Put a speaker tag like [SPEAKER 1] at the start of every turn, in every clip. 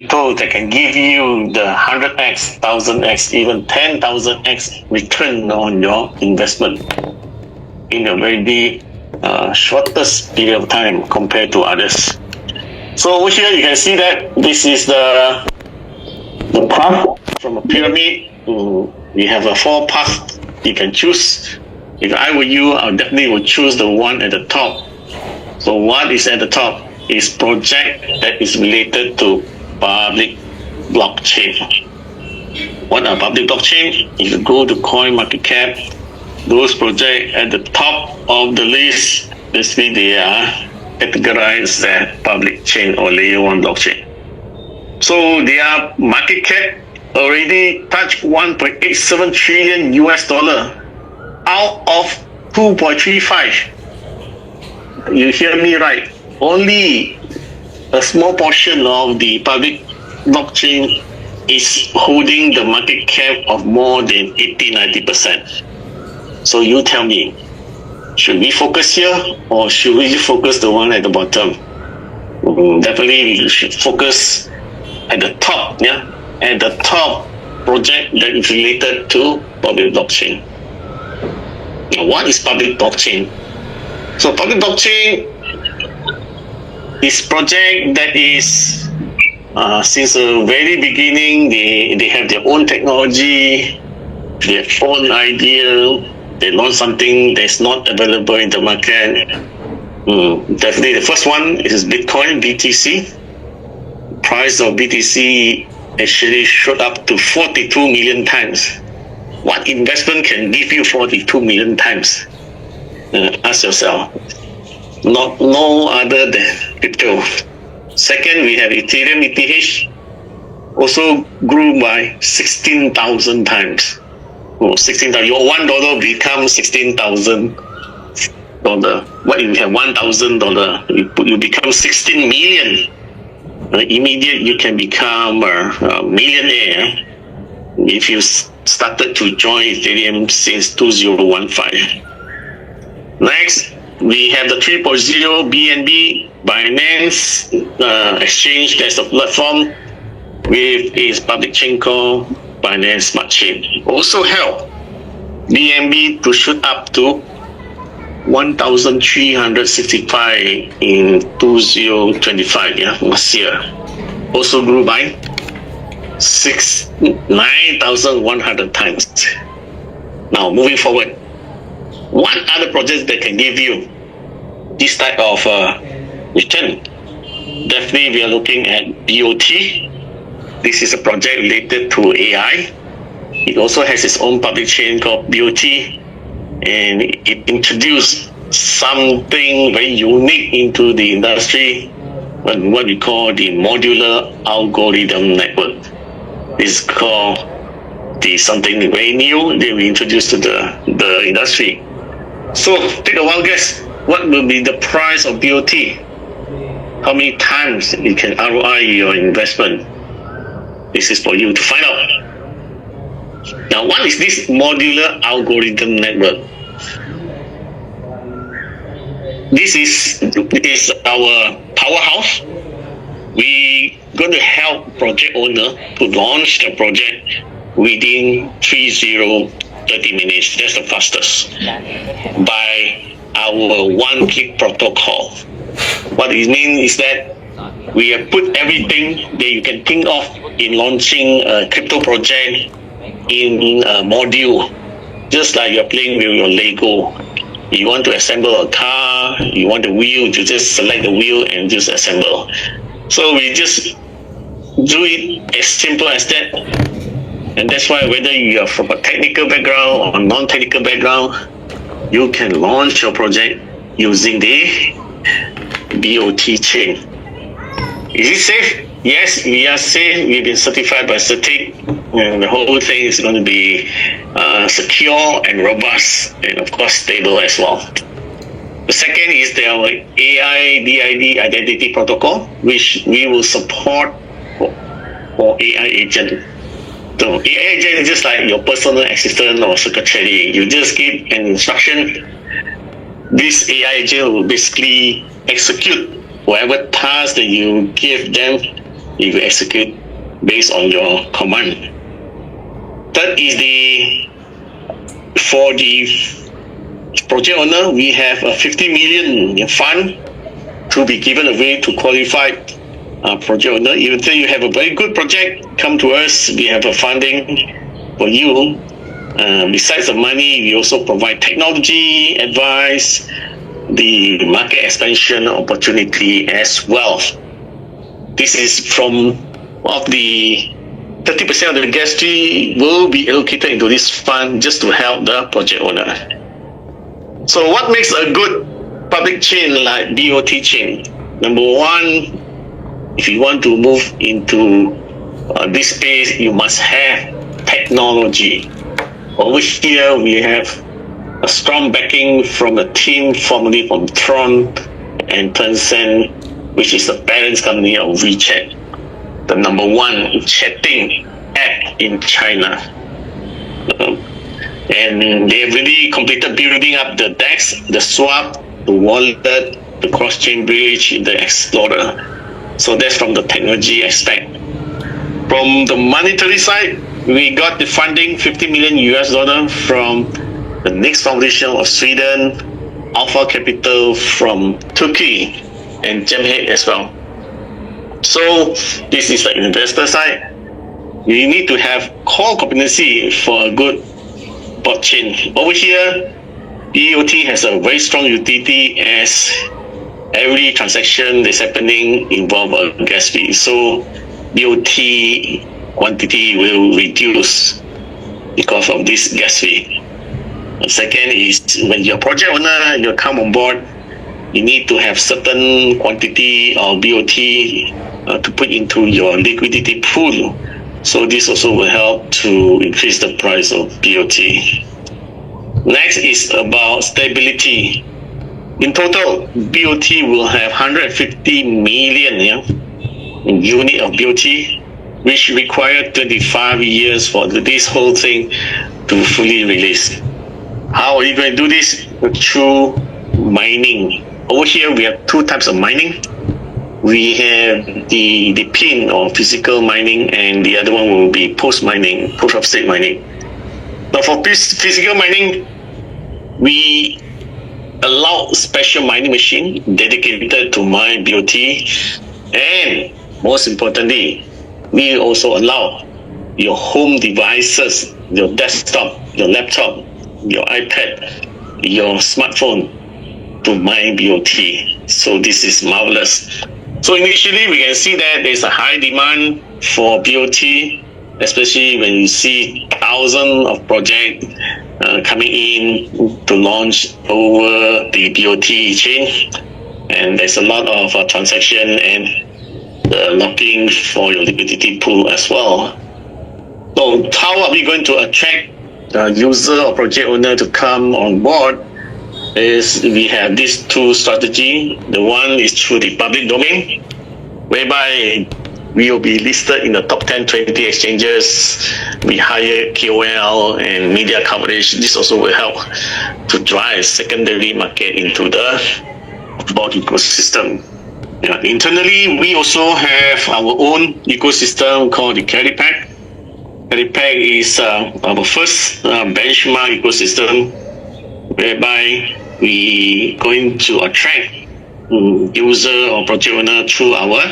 [SPEAKER 1] People that can give you the 100x, 1000x, even 10,000x return on your investment in a very shortest period of time compared to others. So over here you can see that this is the path from a pyramid. We have a 4 paths you can choose. If I were you, I definitely would choose the one at the top. So what is at the top is project that is related to public blockchain. What are public blockchain? If you go to coin market cap, those projects at the top of the list, basically they are categorized as public chain or layer 1 blockchain. So their market cap already touched 1.87 trillion US dollar out of 2.35. You hear me right? Only a small portion of the public blockchain is holding the market cap of more than 80-90%. So you tell me, should we focus here or should we focus the one at the bottom? Definitely we should focus at the top, at the top project that is related to public blockchain. Now, what is public blockchain? So public blockchain is project that is since the very beginning they have their own technology, their own idea. They launch something that's not available in the market. Definitely the first one is Bitcoin, BTC. Price of BTC actually shot up to 42 million times. What investment can give you 42 million times? Ask yourself. No other than crypto. Second, we have Ethereum, ETH, also grew by 16,000 times. 16,000. Your $1 becomes $16,000. What if you have $1,000? You become 16 million. Immediate, you can become a millionaire if you started to join Ethereum since 2015. Next, we have the 3.0 BNB, Binance Exchange. That's the platform with its public chain called Binance Smart Chain. Also help BNB to shoot up to 1,365 in 2025, last year. Also grew by 9,100 times. Now moving forward, what other projects that can give you this type of return? Definitely we are looking at BOT. This is a project related to AI. It also has its own public chain called BOT, and it introduced something very unique into the industry, what we call the modular algorithm network. This is called something very new that we introduced to the industry. So take a wild guess, what will be the price of BOT? How many times you can ROI your investment? This is for you to find out. Now, what is this modular algorithm network? This is our powerhouse. We're going to help project owner to launch the project within 30 minutes. That's the fastest. By our one-click protocol. What it means is that we have put everything that you can think of in launching a crypto project in a module, just like you're playing with your Lego. You want to assemble a car, you want the wheel, you just select the wheel and just assemble. So we just do it as simple as that. And that's why whether you are from a technical background or non-technical background, you can launch your project using the BOT chain. Is it safe? Yes, we are safe. We've been certified by CertiK, and the whole thing is going to be secure and robust, and of course stable as well. The second is the AI DID identity protocol, which we will support for AI agent. So AI agent is just like your personal assistant or secretary. You just give an instruction. This AI agent will basically execute whatever task that you give them It will execute based on your command. That is for the project owner, we have a 50 million fund to be given away to qualified project owner. Even though you have a very good project, come to us, we have a funding for you. Besides the money, we also provide technology advice, the market expansion opportunity as well. This is from of the 30% of the gas fee will be allocated into this fund just to help the project owner. So what makes a good public chain like BOT chain? Number one, if you want to move into this space, you must have technology. Over here, we have a strong backing from a team formerly from Tron and Tencent, which is the parent company of WeChat, the number one chatting app in China. And they've really completed building up the DEX, the swap, the wallet, the cross-chain bridge, the Explorer. So that's from the technology aspect. From the monetary side, we got the funding, 50 million US dollar from the Next Foundation of Sweden, Alpha Capital from Turkey, and Gemhead as well. So this is the investor side. You need to have core competency for a good bot chain. Over here, BOT has a very strong utility as every transaction that's happening involve a gas fee. So BOT quantity will reduce because of this gas fee. The second is when you're a project owner and you come on board, you need to have certain quantity of BOT to put into your liquidity pool. So this also will help to increase the price of BOT. Next is about stability. In total, BOT will have 150 million unit of BOT, which require 25 years for this whole thing to fully release. How are you going to do this? Through mining. Over here, we have two types of mining. We have the pin or physical mining, and the other one will be post mining, proof of stake mining. Now for physical mining, we allow special mining machine dedicated to mine BOT, and most importantly, we also allow your home devices, your desktop, your laptop, your iPad, your smartphone to mine BOT. So this is marvelous. So initially, we can see that there's a high demand for BOT, especially when you see thousands of projects coming in to launch over the BOT chain, and there's a lot of transaction and locking for your liquidity pool as well. So how are we going to attract the user or project owner to come on board? Is we have these two strategies. The one is through the public domain, whereby we will be listed in the top 10, 20 exchanges. We hire KOL and media coverage. This also will help to drive secondary market into the bot ecosystem. Internally, we also have our own ecosystem called the CaryPact. CaryPact is our first benchmark ecosystem, whereby we going to attract user or project owner through our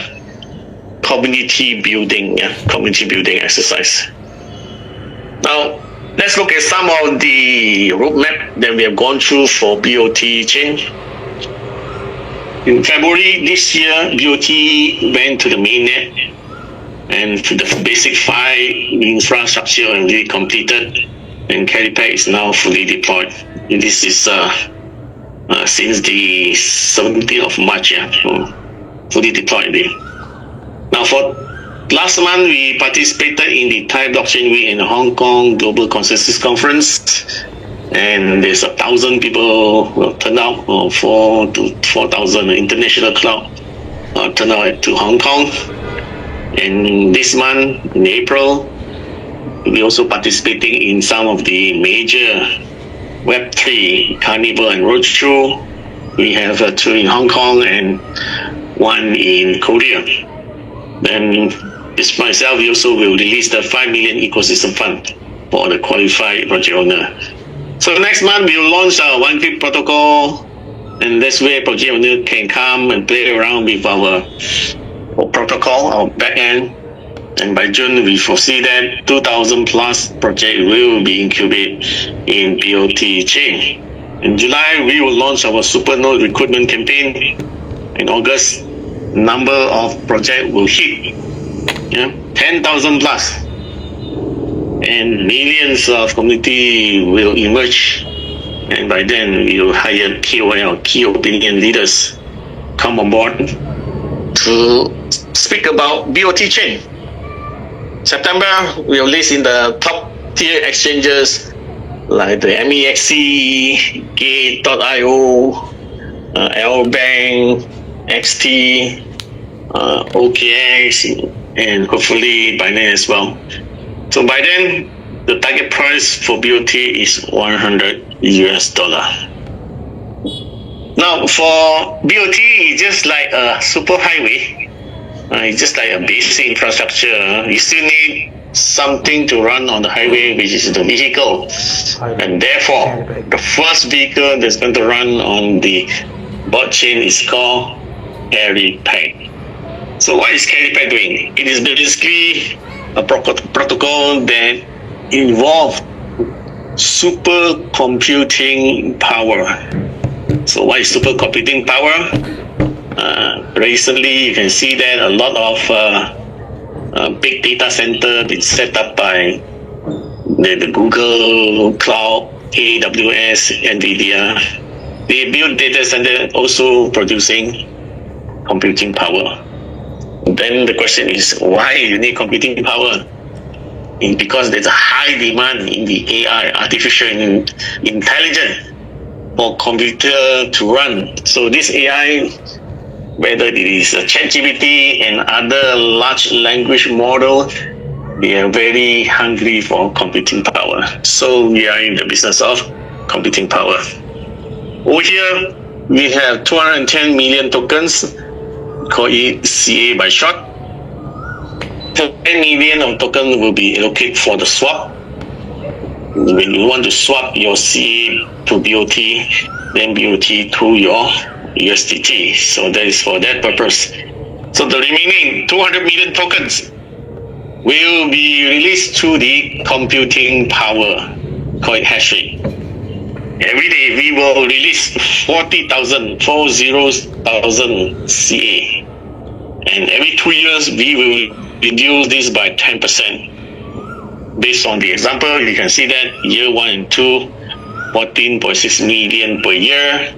[SPEAKER 1] community building exercise. Now, let's look at some of the roadmap that we have gone through for BOT chain. In February this year, BOT went to the mainnet, and the basic 5 infrastructure already completed, and CaryPact is now fully deployed. And this is since the 17th of March, fully deployed. Now for last month, we participated in the Thai Blockchain Week in Hong Kong Global Consensus Conference, and there's 1,000 people will turn out, 4,000 to 4,000 international crowd turn out to Hong Kong. And this month, in April, we also participating in some of the major Web3 Carnival and Roadshow. We have 2 in Hong Kong and 1 in Korea. Then this myself, we also will release the 5 million ecosystem fund for the qualified project owner. So next month we will launch our one click protocol, and this way project owner can come and play around with our protocol, our backend. And by June, we foresee that 2,000 plus projects will be incubated in BOT chain. In July, we will launch our Supernode recruitment campaign. In August, number of projects will hit 10,000 plus. And millions of community will emerge. And by then, we will hire KOL, key opinion leaders, come on board to speak about BOT chain. September, we will list in the top tier exchanges like the MEXC, Gate.io, LBank, XT, OKX, and hopefully by then as well. So by then, the target price for BOT is $100 US. Now for BOT, it's just like a super highway. It's just like a basic infrastructure. You still need something to run on the highway, which is the vehicle. And therefore, the first vehicle that's going to run on the blockchain is called CaryPact. So what is CaryPact doing? It is basically a protocol that involves supercomputing power. So what is supercomputing power? Recently, you can see that a lot of big data center been set up by the Google Cloud, AWS, NVIDIA. They build data center also producing computing power. Then the question is, why you need computing power? Because there's a high demand in the AI, artificial intelligence, for computer to run. So this AI, whether it is a ChatGPT and other large language model, they are very hungry for computing power. So we are in the business of computing power. Over here, we have 210 million tokens, call it CA by short. 10 million of tokens will be allocated for the swap. When you want to swap your CA to BOT, then BOT to your USDT. So that is for that purpose. So the remaining 200 million tokens will be released through the computing power, call it hash rate. Every day we will release 40,000 CA. And every 2 years we will reduce this by 10%. Based on the example, you can see that year 1 and 2, 14.6 million per year.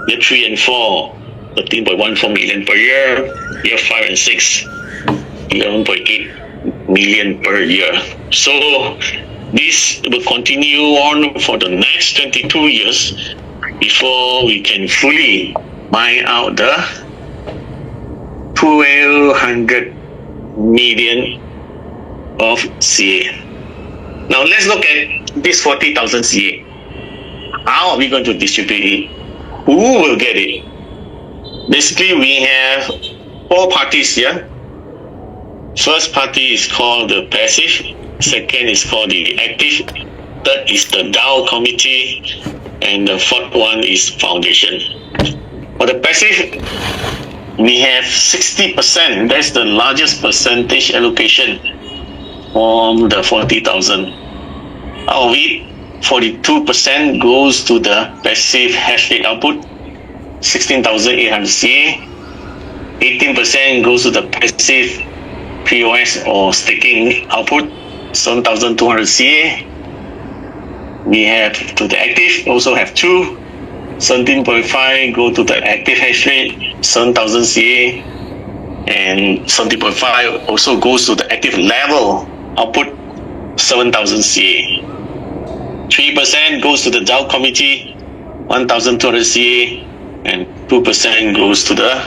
[SPEAKER 1] Year 3 and 4, 13.14 million per year. Year 5 and 6, 11.8 million per year. So this will continue on for the next 22 years before we can fully mine out the 1,200 million of CA. Now let's look at this 40,000 CA. How are we going to distribute it? Who will get it? Basically, we have 4 parties here. First party is called the passive. Second is called the active. Third is the DAO committee. And the fourth one is foundation. For the passive, we have 60%. That's the largest percentage allocation from the 40,000. Out of it, 42% goes to the passive hash rate output, 16,800 CA. 18% goes to the passive POS or staking output, 7,200 CA. We have to the active, also have 2. 17.5 go to the active hash rate, 7,000 CA. And 17.5 also goes to the active level output, 7,000 CA. 3% goes to the DAO committee, 1,200 CA, and 2% goes to the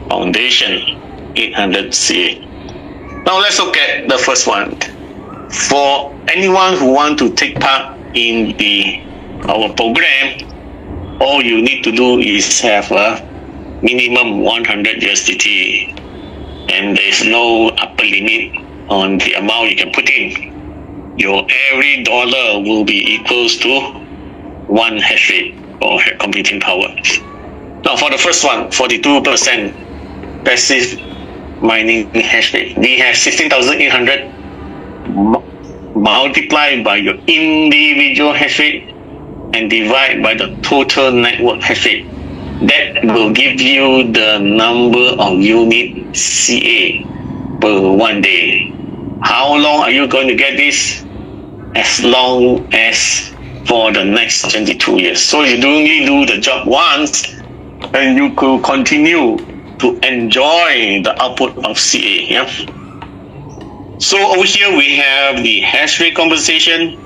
[SPEAKER 1] foundation, 800 CA. Now let's look at the first one. For anyone who want to take part in our program, all you need to do is have a minimum 100 USDT. and there's no upper limit on the amount you can put in. Your every dollar will be equals to 1 hash rate or computing power. Now for the first one, 42% passive mining hash rate. We have 16,800 multiplied by your individual hash rate and divide by the total network hash rate. That will give you the number of unit CA per 1 day. How long are you going to get this? As long as for the next 22 years. So you only do the job once and you could continue to enjoy the output of CA. Yeah? So over here we have the hash rate compensation.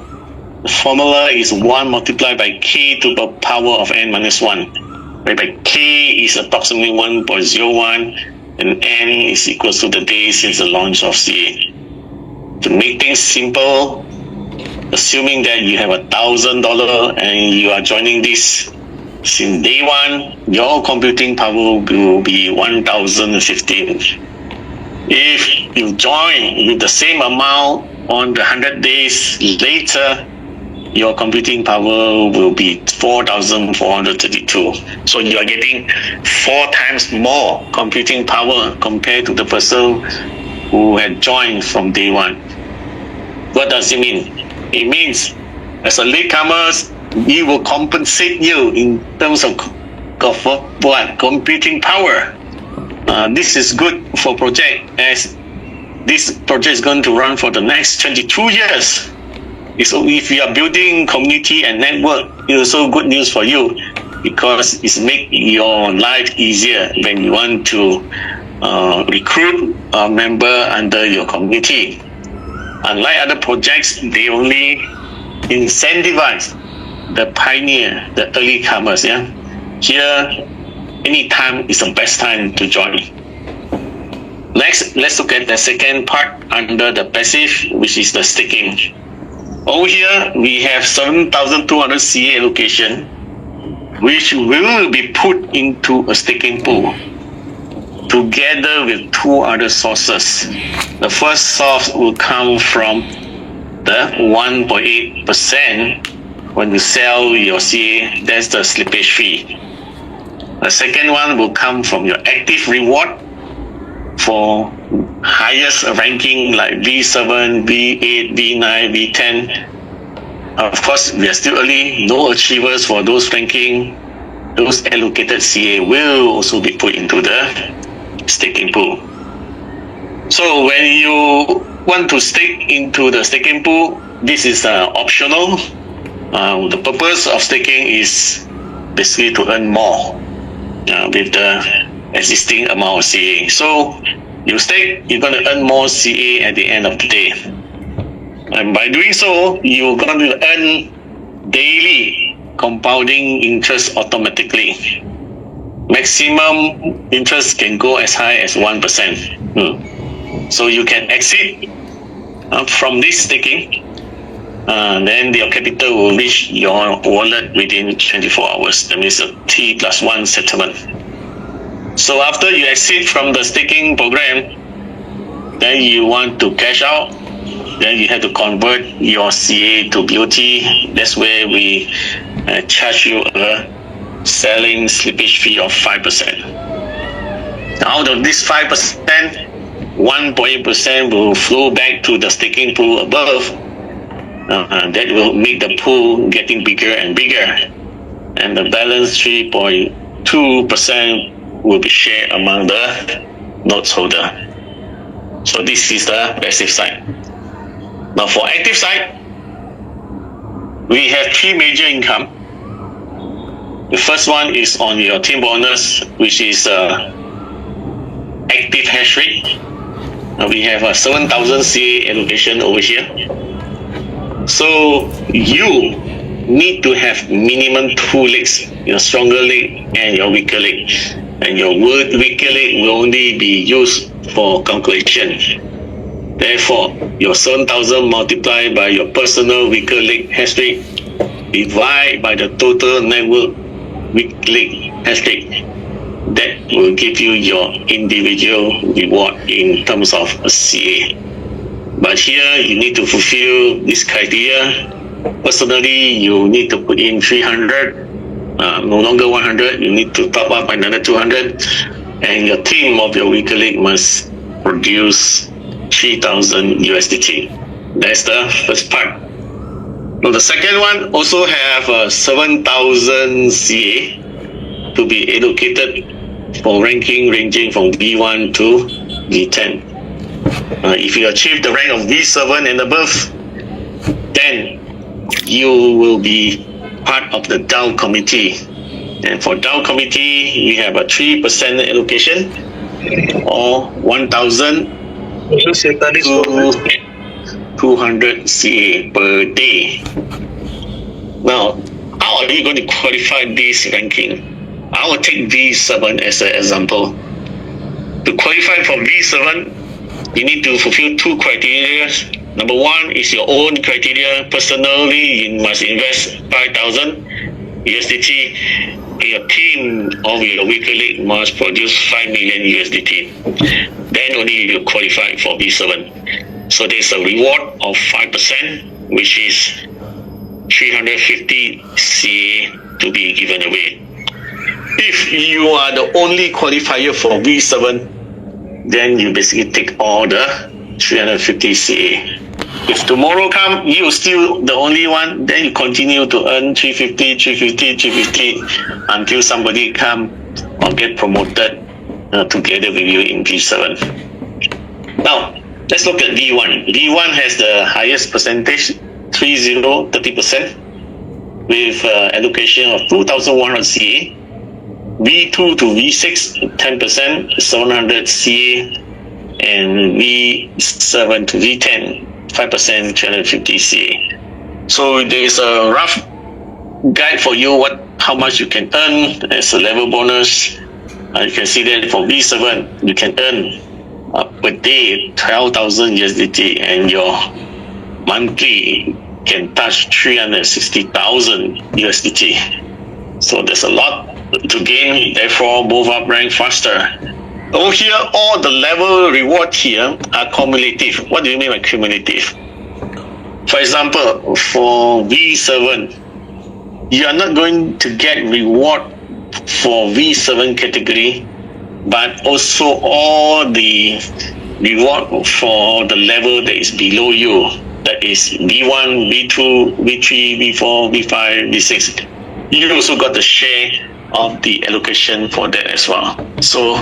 [SPEAKER 1] The formula is 1 multiplied by k to the power of n minus 1, whereby k is approximately 1.01 and n is equal to the days since the launch of CA. To make things simple, assuming that you have $1,000 and you are joining this since day one, your computing power will be 1,015. If you join with the same amount on the 100 days later, your computing power will be 4,432. So you are getting 4 times more computing power compared to the person who had joined from day one. What does it mean? It means as a latecomer, we will compensate you in terms of what? Computing power. This is good for project, as this project is going to run for the next 22 years. So if you are building community and network, it is also good news for you because it's make your life easier when you want to recruit a member under your community. Unlike other projects, they only incentivize the pioneer, the early comers. Yeah, here, any time is the best time to join. Next, let's look at the second part under the passive, which is the staking. Over here, we have 7,200 CA allocation, which will be put into a staking pool together with 2 other sources. The first source will come from the 1.8% when you sell your CA, that's the slippage fee. The second one will come from your active reward for highest ranking like V7, V8, V9, V10. Of course, we are still early, no achievers for those ranking. Those allocated CA will also be put into the staking pool. So when you want to stake into the staking pool, this is optional. The purpose of staking is basically to earn more with the existing amount of CA. So you stake, you're going to earn more CA at the end of the day. And by doing so, you're going to earn daily compounding interest automatically. Maximum interest can go as high as 1%. So you can exit from this staking, then your capital will reach your wallet within 24 hours. That means a T+1 settlement. So after you exit from the staking program, then you want to cash out, then you have to convert your CA to BOT. That's where we charge you a selling slippage fee of 5%. Out of this 5%, 1.8% will flow back to the staking pool above. That will make the pool getting bigger and bigger. And the balance 3.2% will be shared among the notes holder. So this is the passive side. Now for active side, we have 3 major income. The first one is on your team bonus, which is active hash rate. We have a 7,000 CA allocation over here. So you need to have minimum 2 legs, your stronger leg and your weaker leg. And your weaker leg will only be used for calculation. Therefore, your 7,000 multiplied by your personal weaker leg hash rate divide by the total network weak leg hash rate. that will give you your individual reward in terms of a CA. But here you need to fulfill this criteria. Personally, you need to put in 300, no longer 100, you need to top up another 200, and your team of your weak colleague must produce 3,000 USDT. That's the first part. Now the second one also have 7,000 CA to be allocated for ranking ranging from V1 to V10. If you achieve the rank of V7 and above, then you will be part of the Dow committee. And for Dow committee, we have a 3% allocation or 1,000 to 200 CA per day. Now, how are you going to qualify this ranking? I will take V7 as an example. To qualify for V7, you need to fulfill two criteria. Number one is your own criteria. Personally, you must invest 5,000 USDT. Your team of your weak colleague must produce 5 million USDT. Then only you qualify for V7. So there's a reward of 5%, which is 350 CA to be given away. If you are the only qualifier for V7, then you basically take all the 350 CA. If tomorrow come, you still the only one, then you continue to earn 350, 350, 350 until somebody come or get promoted together with you in V7. Now, let's look at V1. V1 has the highest percentage, 30% with allocation of 2,100 CA. V2 to V6, 10%, 700 CA, and V7 to V10, 5%, 350 CA. So there is a rough guide for you how much you can earn as a level bonus. You can see that for V7, you can earn per day 12,000 USDT, and your monthly can touch 360,000 USDT. So there's a lot to gain, therefore move up rank faster. Over here, all the level reward here are cumulative. What do you mean by cumulative? For example, for V7, you are not going to get reward for V7 category, but also all the reward for the level that is below you. That is V1, V2, V3, V4, V5, V6. You also got the share of the allocation for that as well. So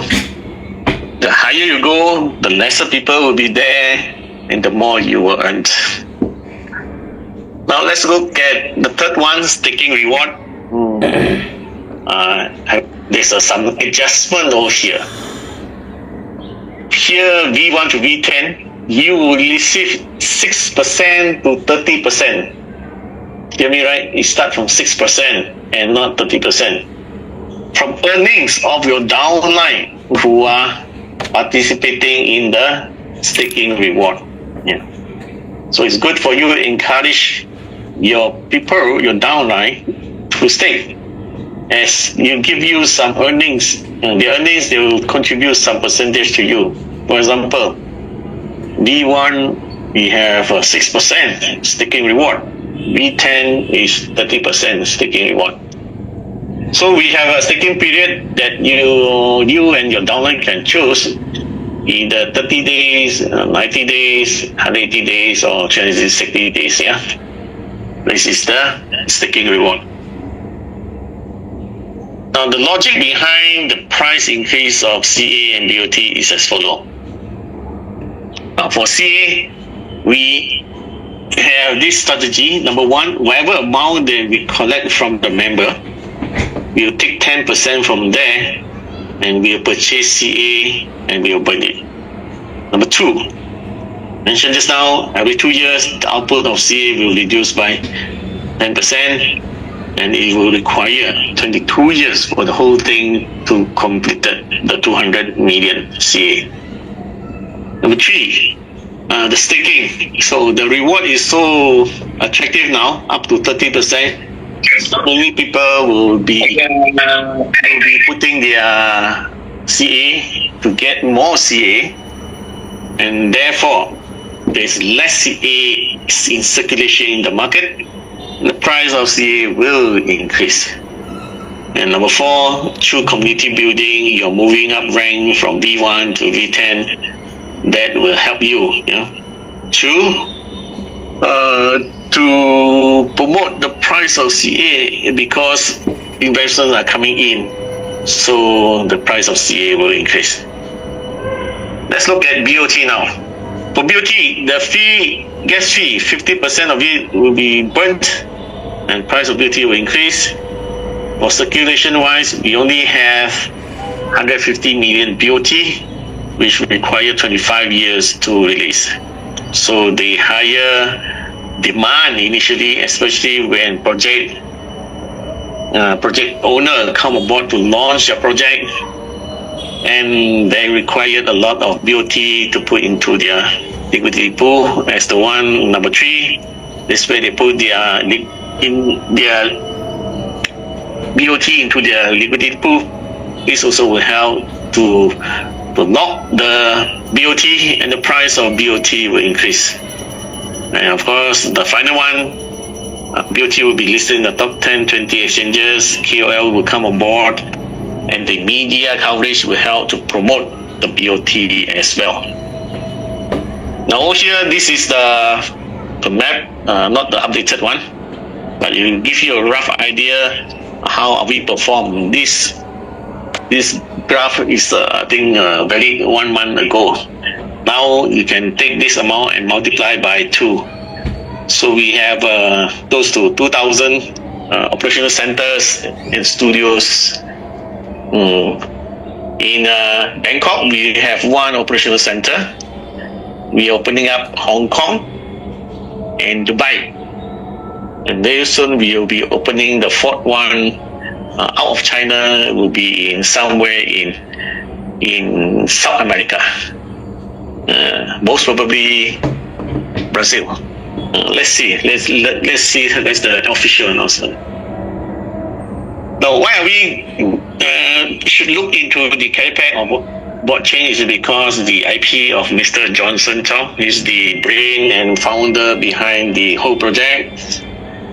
[SPEAKER 1] the higher you go, the lesser people will be there, and the more you will earn. Now let's look at the third one, staking reward. There's some adjustment over here. Here, V1 to V10, you will receive 6% to 30%. Hear me right? It starts from 6% and not 30%. From earnings of your downline who are participating in the staking reward. Yeah. So it's good for you to encourage your people, your downline, to stake. As you give you some earnings, the earnings, they will contribute some percentage to you. For example, V1, we have 6% staking reward. V10 is 30% staking reward. So we have a staking period that you and your downline can choose, either 30 days, 90 days, 180 days, or 360 days. Yeah, this is the staking reward. Now the logic behind the price increase of CA and BOT is as follows. For CA, we have this strategy. Number one, whatever amount that we collect from the member, we'll take 10% from there, and we'll purchase CA and we'll burn it. Number two, mentioned just now, every 2 years, the output of CA will reduce by 10%, and it will require 22 years for the whole thing to complete the 200 million CA. Number three, the staking. So the reward is so attractive now, up to 30%. Many people will be putting their CA to get more CA, and therefore there's less CA in circulation in the market. The price of CA will increase. And number 4, through community building, you're moving up rank from V1 to V10. That will help you. To promote the price of CA, because investors are coming in, so the price of CA will increase. Let's look at BOT now. For BOT, the fee, gas fee, 50% of it will be burnt, and price of BOT will increase. For circulation-wise, we only have 150 million BOT, which require 25 years to release. So the higher demand initially, especially when project owner come aboard to launch a project, and they required a lot of BOT to put into their liquidity pool as the one. Number 3, this way they put their BOT into their liquidity pool. This also will help to lock the BOT, and the price of BOT will increase. And of course, the final one, BOT will be listed in the top 10, 20 exchanges. KOL will come on board, and the media coverage will help to promote the BOT as well. Now here, this is the map, not the updated one, but it will give you a rough idea how we perform. This graph is I think valid 1 month ago. Now you can take this amount and multiply by 2. So we have close to 2,000 operational centers and studios. In Bangkok, we have 1 operational center. We are opening up Hong Kong and Dubai. And very soon we will be opening the 4th one out of China. Will be in somewhere in South America. Most probably Brazil. Let's see. Let's see. That's the official announcement. Now, why are we should look into the CaryPact or blockchain is because the IP of Mr. Johnson Chow is the brain and founder behind the whole project.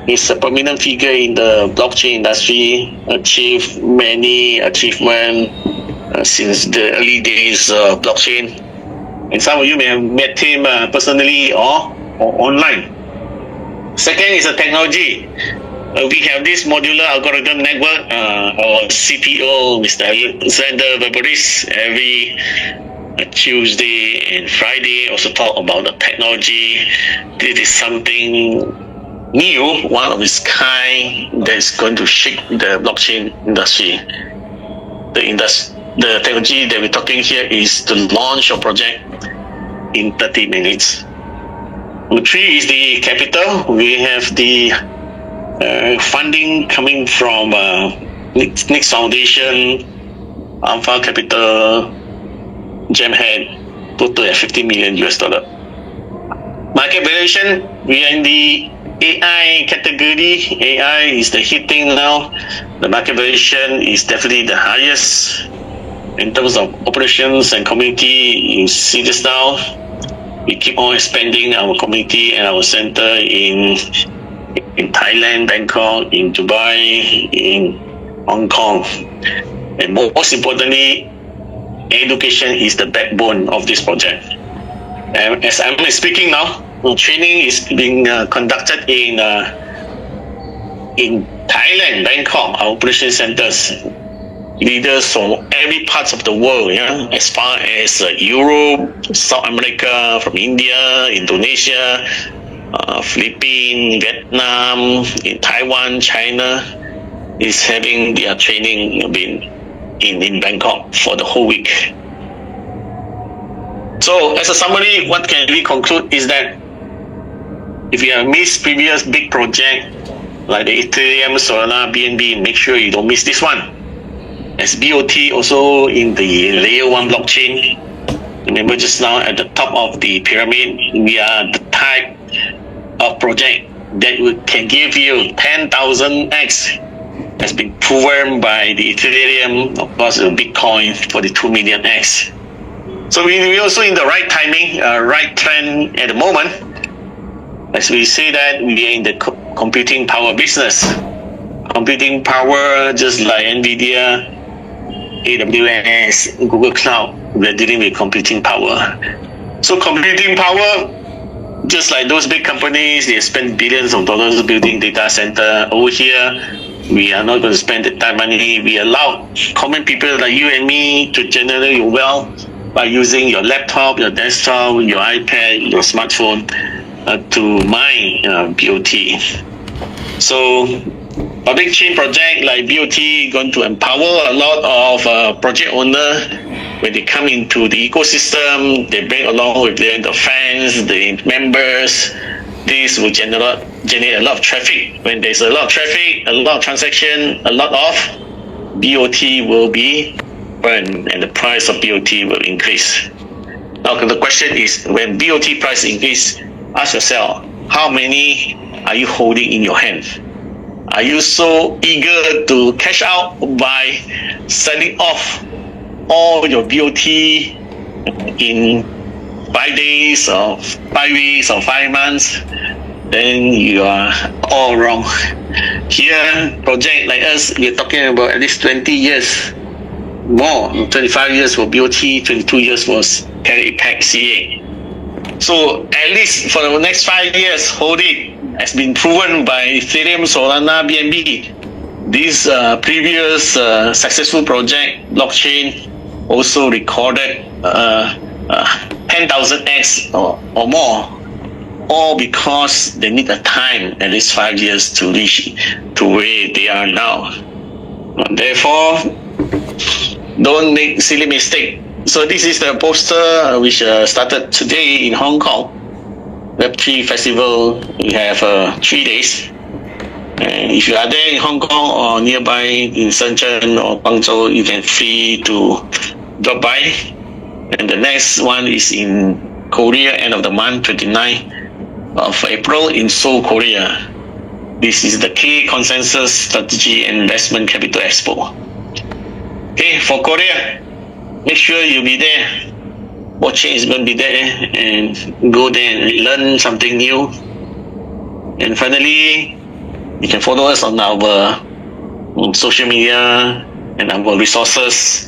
[SPEAKER 1] He's a prominent figure in the blockchain industry, achieved many achievements since the early days of blockchain. And some of you may have met him personally or online. Second is the technology. We have this modular algorithm network, or CPO, Mr. Alexander Barbaris, every Tuesday and Friday also talk about the technology. This is something new, one of its kind, that's going to shake the blockchain industry. The technology that we're talking here is to launch a project in 30 minutes. 3 is the capital. We have the funding coming from Nix Foundation, Alpha Capital, Gemhead, total at $50 million. Market valuation, we are in the AI category. AI is the hit thing now. The market valuation is definitely the highest. In terms of operations and community, you see this now. We keep on expanding our community and our center in Thailand, Bangkok, in Dubai, in Hong Kong. And most importantly, education is the backbone of this project. And as I'm speaking now, training is being conducted in Thailand, Bangkok, our operation centers. Leaders from every part of the world, as far as Europe, South America, from India, Indonesia, Philippines, Vietnam, in Taiwan, China, is having their training in Bangkok for the whole week. So, as a summary, what can we conclude is that if you have missed previous big project like the Ethereum, Solana, BNB, make sure you don't miss this one. As BOT also in the layer 1 blockchain. Remember just now at the top of the pyramid, we are the type of project can give you 10,000x has been proven by the Ethereum, of course, Bitcoin for the 2 million X. So we're also in the right timing, right trend at the moment. As we say that we are in the computing power business. Computing power, just like NVIDIA, AWS, Google Cloud, we're dealing with computing power. So computing power, just like those big companies, they spend billions of dollars building data center. Over here, we are not going to spend that money. We allow common people like you and me to generate your wealth by using your laptop, your desktop, your iPad, your smartphone to mine BOT. So public chain project like BOT going to empower a lot of project owner. When they come into the ecosystem, they bring along with them the fans, the members. This will generate a lot of traffic. When there's a lot of traffic, a lot of transaction, a lot of BOT will be burned and the price of BOT will increase. Now the question is, when BOT price increase, ask yourself, how many are you holding in your hand? Are you so eager to cash out by selling off all your BOT in 5 days or 5 weeks or 5 months? Then you are all wrong. Here, project like us, we're talking about at least 20 years more, 25 years for BOT, 22 years was CaryPact CA. So at least for the next 5 years, hold it. Has been proven by Ethereum, Solana, BNB. This previous successful project, blockchain, also recorded 10,000x or more, all because they need a time, at least 5 years, to reach to where they are now. Therefore, don't make silly mistake. So this is the poster which started today in Hong Kong. Web3 Festival, we have 3 days. And if you are there in Hong Kong or nearby in Shenzhen or Guangzhou, you can free to drop by. And the next one is in Korea, end of the month, 29th of April in Seoul, Korea. This is the key consensus strategy and investment capital expo. Okay, for Korea, make sure you be there. Watching is going to be there and go there and learn something new. And finally, you can follow us on our social media and our resources.